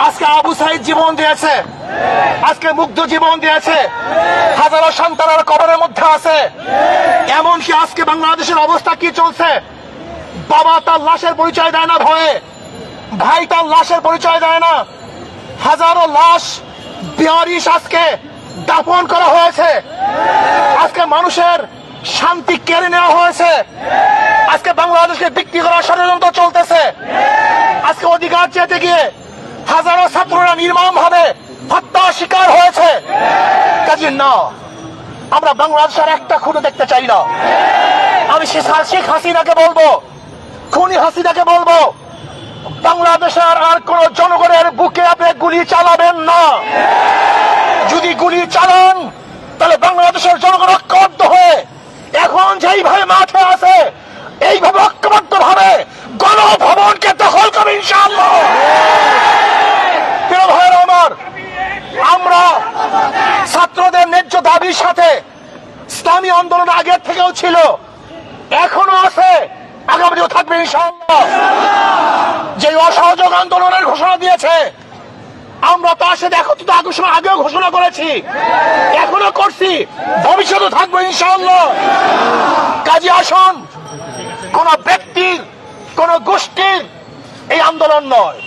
আজকে আবু সাইদ জীবন দিয়েছে, আজকে মুগ্ধ জীবন দিয়েছে, হাজারো সন্তানের কবরের মধ্যে আছে। এমনকি আজকে বাংলাদেশের অবস্থা কি চলছে, বাবা তার লাশের পরিচয় দেয় না ভয়ে, ভাই তার লাশের পরিচয় দেয় না, হাজারো লাশ বেয়ারিশ আজকে দাফন করা হয়েছে। আজকে মানুষের শান্তি কেড়ে নেওয়া হয়েছে। আজকে বাংলাদেশকে বিক্রি করার ষড়যন্ত্র চলতেছে। আজকে অধিকার চেতে গিয়ে হাজারো ছাত্ররা নির্মম ভাবে হত্যার শিকার হয়েছে। কাজে না, আমরা বাংলাদেশের একটা খুনে দেখতে চাই না। আমি শেখ হাসিনাকে বলবো, খুনি হাসিনাকে বলবো, বাংলাদেশের আর কোন জনগণের বুকে আপনি গুলি চালাবেন না। যদি গুলি চালান তাহলে বাংলাদেশের জনগণ ঐক্যবদ্ধ হয়ে এখন যেইভাবে মাঠে আছে এইভাবে ঐক্যবদ্ধ ভাবে গণভবনকে দখল করবে ইনশাআল্লাহ। প্রিয় ভাইয়েরা আমার, আমরা ছাত্রদের ন্যায্য দাবির সাথে ইসলামী আন্দোলন আগের থেকেও ছিল, এখনো আছে, আগামীও থাকবে ইনশাআল্লাহ। যে অসহযোগ আন্দোলনের ঘোষণা দিয়েছে আমরা তার সাথে একত্রিত আগেও ঘোষণা করেছি, এখনো করছি, ভবিষ্যতে থাকবো ইনশাআল্লাহ। কাজী আসুন, কোন ব্যক্তির কোন গোষ্ঠীর এই আন্দোলন নয়,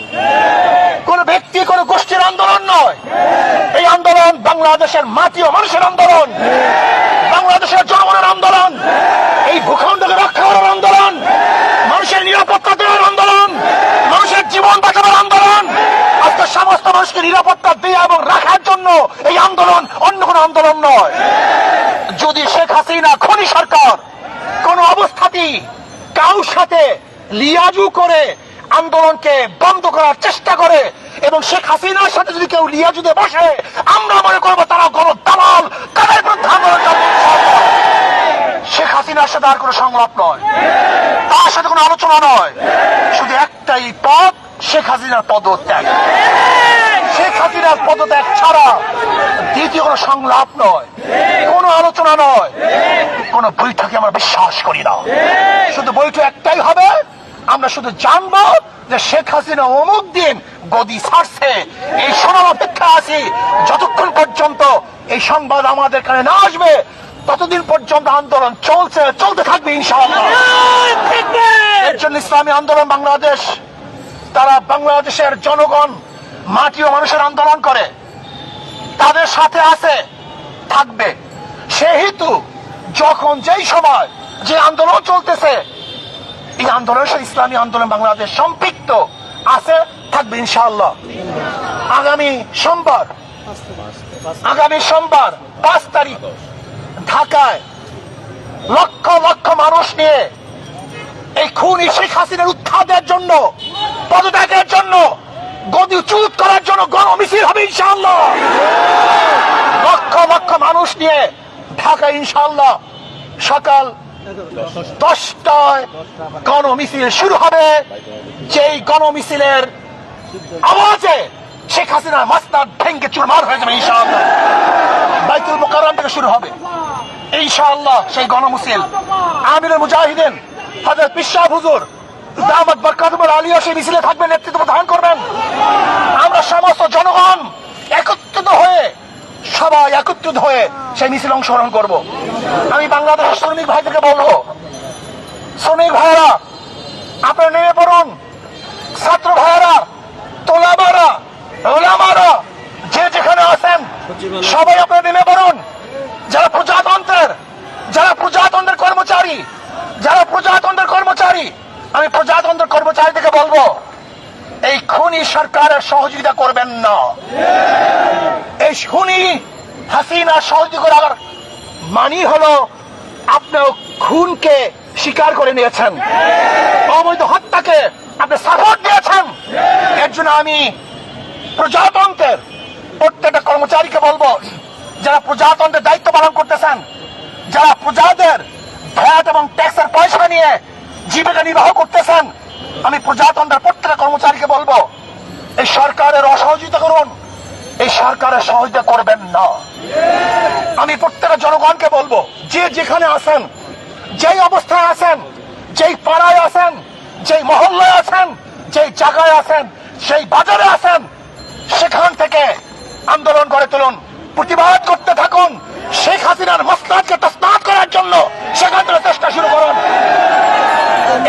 কোন ব্যক্তি কোন গোষ্ঠীর আন্দোলন নয়। এই আন্দোলন বাংলাদেশের মাটি ও মানুষের আন্দোলন, বাংলাদেশের জনগণের আন্দোলন, এই ভূখণ্ডকে রক্ষা করার আন্দোলন, মানুষের নিরাপত্তা দেওয়ার আন্দোলন, মানুষের জীবন বাঁচানোর আন্দোলন। আজকে সমস্ত মানুষকে নিরাপত্তা দেওয়া এবং রাখার জন্য এই আন্দোলন, অন্য কোন আন্দোলন নয়। যদি শেখ হাসিনা খুনি সরকার কোন অবস্থাতেই কারোর সাথে লিয়াজু করে আন্দোলনকে বন্ধ করার চেষ্টা করে এবং শেখ হাসিনার সাথে যদি কেউ লিয়াজুতে বসে, আমরা মনে করবো তারা গণদালাল, তাদের বিরুদ্ধে আন্দোলন করবে। শেখ হাসিনার সাথে আর কোনো সংলাপ নয়, তার সাথে কোনো আলোচনা নয়, শুধু একটাই পথ, শেখ হাসিনার পদত্যাগ। শেখ হাসিনার পদত্যাগ ছাড়া দ্বিতীয় কোনো সংলাপ নয়, কোনো আলোচনা নয়, কোন বৈঠকে আমরা বিশ্বাস করি না। শুধু বৈঠক একটাই হবে, আমরা শুধু জানবো যে শেখ হাসিনা অমুক দিন গদি ছাড়ছে, এই শোনার অপেক্ষা আছি। যতক্ষণ পর্যন্ত এই সংবাদ আমাদের কানে না আসবে ততদিন পর্যন্ত আন্দোলন চলতে থাকবে ইনশাআল্লাহ। এর জন্য ইসলামী আন্দোলন বাংলাদেশ, তারা বাংলাদেশের জনগণ, মাটি ও মানুষের আন্দোলন করে, তাদের সাথে আছে, থাকবে। সেহেতু যখন যেই সময় যে আন্দোলন চলতেছে, এই আন্দোলনের সাথে ইসলামী আন্দোলন বাংলাদেশ সম্পৃক্ত আছে, থাকবে ইনশাআল্লাহ। আগামী সোমবার 5 তারিখ ঢাকায় লক্ষ লক্ষ মানুষ নিয়ে এই খুনি শেখ হাসিনার উৎখাতের জন্য, পদত্যাগের জন্য, গদিচ্যুত করার জন্য গণমিছিল হবে ইনশাআল্লাহ। লক্ষ লক্ষ মানুষ নিয়ে ঢাকায় ইনশাআল্লাহ সকাল 10টায় গণমিছিল শুরু হবে। যেই গণমিছিলের আওয়াজে শেখ হাসিনার মাসনাদ ভেঙ্গে চুরমার হয়ে যাবে ইনশাআল্লাহ। বাইতুল মুকাররম থেকে শুরু হবে ইনশাআল্লাহ সেই গণমিছিল। আমিরুল মুজাহিদিন হযরত পিশাব হুজুর দামাত বরকাতুল আলিয়া সেই মিছিলে থাকবেন, নেতৃত্ব প্রদান করবেন। আমরা সমস্ত জনগণ সবাই একত্রিত হয়ে সেই মিছিল অংশগ্রহণ করব। আমি বাংলাদেশের শ্রমিক ভাইদেরকে বলবো, শ্রমিক ভাইয়েরা আপনারা নেমে পড়ুন, ছাত্র ভাইয়েরা, তোলাবারা, ওলামারা, যে যেখানে আছেন সবাই আপনারা নেমে পড়ুন। যারা প্রজাতন্ত্রের কর্মচারী, আমি প্রজাতন্ত্রের কর্মচারীদেরকে বলবো, এই খুনি সরকারের সহযোগিতা করবেন না। এই খুনি হাসিনা সহযোগিতা করার মানি হলো আপনিও খুনকে স্বীকার করে নিয়েছেন, অবৈধ হত্যাকে আপনি সাপোর্ট দিয়েছেন। এর জন্য আমি প্রজাতন্ত্রের প্রত্যেকটা কর্মচারীকে বলবো, যারা প্রজাতন্ত্রের দায়িত্ব পালন করতেছেন, যারা প্রজাদের ভ্যাট এবং ট্যাক্সের পয়সা নিয়ে জীবিকা নির্বাহ করতেছেন, আমি প্রজাতন্ত্রের প্রত্যেকটা কর্মচারীকে বলবো, এই সরকারের অসহযোগিতা করুন, এই সরকারের সহযোগিতা করবেন না। আমি প্রত্যেকটা জনগণকে বলবো, যে যেখানে আছেন, যেই অবস্থায় আছেন, যেই পাড়ায় আছেন, যেই মহল্লায় আছেন, যেই জায়গায় আছেন, সেই বাজারে আছেন, সেখান থেকে আন্দোলন গড়ে তুলুন, প্রতিবাদ করতে থাকুন। শেখ হাসিনার মসনদকে তসনদ করার জন্য সেখান থেকে চেষ্টা শুরু করুন।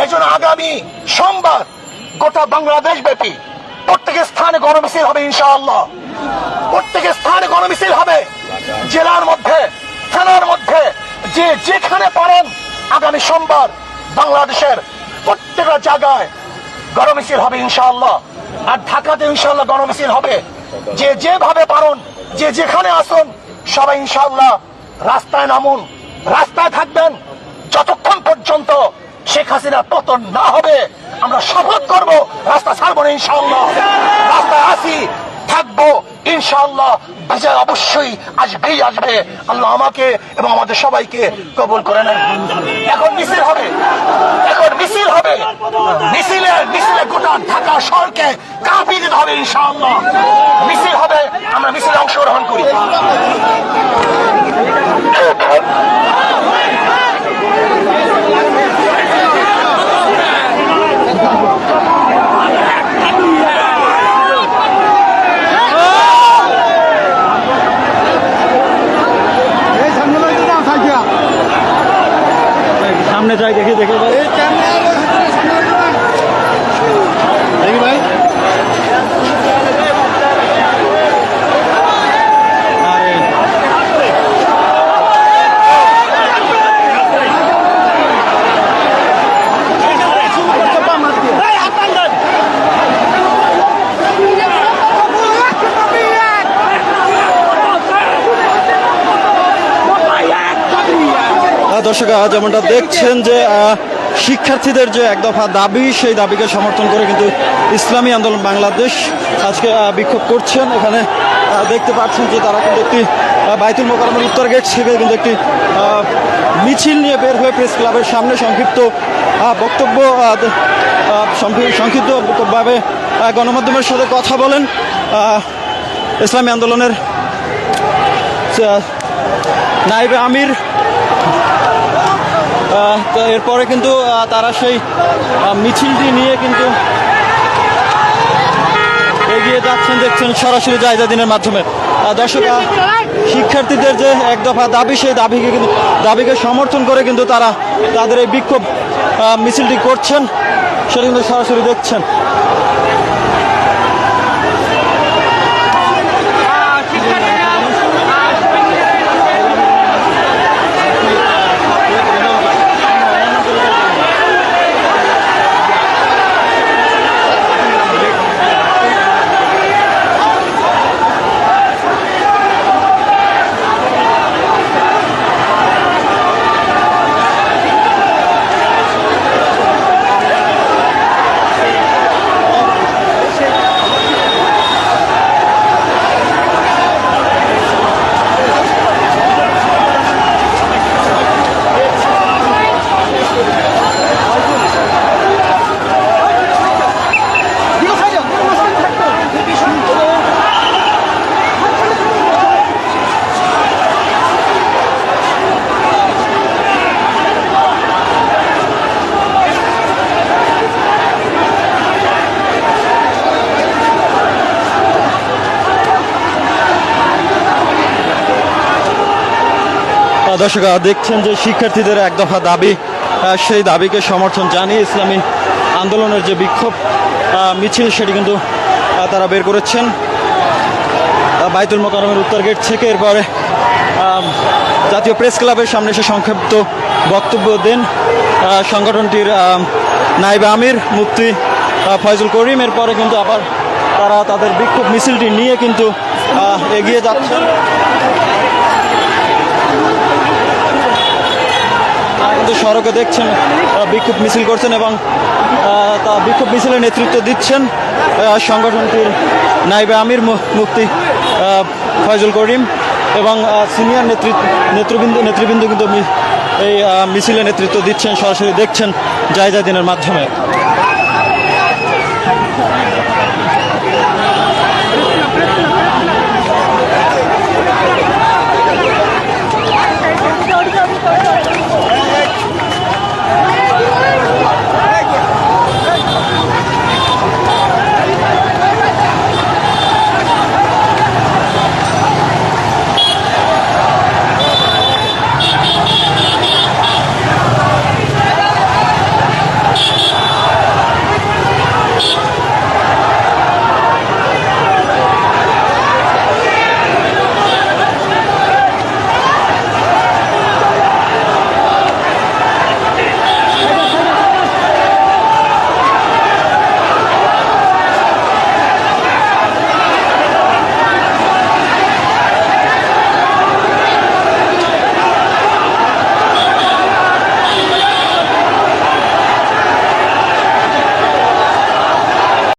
এজন্য আগামী সোমবার গোটা বাংলাদেশ ব্যাপী প্রত্যেক স্থানে গণমিছিল হবে ইনশাআল্লাহ। প্রত্যেক স্থানে গণমিছিল হবে, জেলার মধ্যে, থানার মধ্যে, যে যেখানে পারেন আগামী সোমবার বাংলাদেশের প্রত্যেকটা জায়গায় গণমিছিল হবে ইনশাআল্লাহ। আর ঢাকাতে ইনশাআল্লাহ গণমিছিল হবে। যে যেভাবে পারেন, যে যেখানে আসুন, সবাই ইনশাআল্লাহ রাস্তায় নামুন, রাস্তায় থাকবেন যতক্ষণ পর্যন্ত শেখ হাসিনা পতন না হবে। আমরা শপথ করব রাস্তা ছাড়বো না ইনশাআল্লাহ। রাস্তায় আসি, থাকবো ইনশাআল্লাহ। বিজয় অবশ্যই আসবেই আসবে। আল্লাহ আমাকে এবং আমাদের সবাইকে কবুল করে নেন। এখন মিছিল হবে, এখন মিছিল হবে। মিছিলে গোটা ঢাকা শহরকে কাঁপিয়ে দিতে হবে ইনশাআল্লাহ। মিছিল হবে, আমরা মিছিলে অংশগ্রহণ করি। সামনে যাই, দেখি দেখি দেখি ভাই। দর্শক, যেমনটা দেখছেন যে শিক্ষার্থীদের যে এক দফা দাবি, সেই দাবিকে সমর্থন করে কিন্তু ইসলামী আন্দোলন বাংলাদেশ আজকে বিক্ষোভ করছেন। এখানে দেখতে পাচ্ছেন যে তারা কিন্তু একটি বাইতুল মোকাররমের উত্তর গেট থেকে কিন্তু একটি মিছিল নিয়ে বের হয়ে প্রেস ক্লাবের সামনে সংক্ষিপ্তভাবে গণমাধ্যমের সাথে কথা বলেন ইসলামী আন্দোলনের নায়েবে আমির। এরপরে কিন্তু তারা সেই মিছিলটি নিয়ে কিন্তু এগিয়ে যাচ্ছেন, দেখছেন সরাসরি জায়জাদিনের মাধ্যমে। দর্শক, শিক্ষার্থীদের যে এক দফা দাবি, সেই দাবিকে সমর্থন করে কিন্তু তারা তাদের এই বিক্ষোভ মিছিলটি করছেন, সেটা কিন্তু সরাসরি দেখছেন। দর্শক, দেখছেন যে শিক্ষার্থীদের এক দফা দাবি, সেই দাবিকে সমর্থন জানিয়ে ইসলামী আন্দোলনের যে বিক্ষোভ মিছিল, সেটি কিন্তু তারা বের করেছেন বাইতুল মোকাররমের উত্তর গেট থেকে। এরপরে জাতীয় প্রেস ক্লাবের সামনে এসে সংক্ষিপ্ত বক্তব্য দেন সংগঠনটির নায়েবে আমির মুফতি ফয়জুল করিম। এরপরে কিন্তু আবার তারা তাদের বিক্ষোভ মিছিলটি নিয়ে কিন্তু এগিয়ে যাচ্ছেন। সড়কে দেখছেন বিক্ষোভ মিছিল করছেন এবং বিক্ষোভ মিছিলের নেতৃত্ব দিচ্ছেন সংগঠনটির নায়েবে আমির মুফতি ফয়জুল করিম এবং সিনিয়র নেতৃবৃন্দ কিন্তু এই মিছিলে নেতৃত্ব দিচ্ছেন, সরাসরি দেখছেন জায়জাদিনের মাধ্যমে।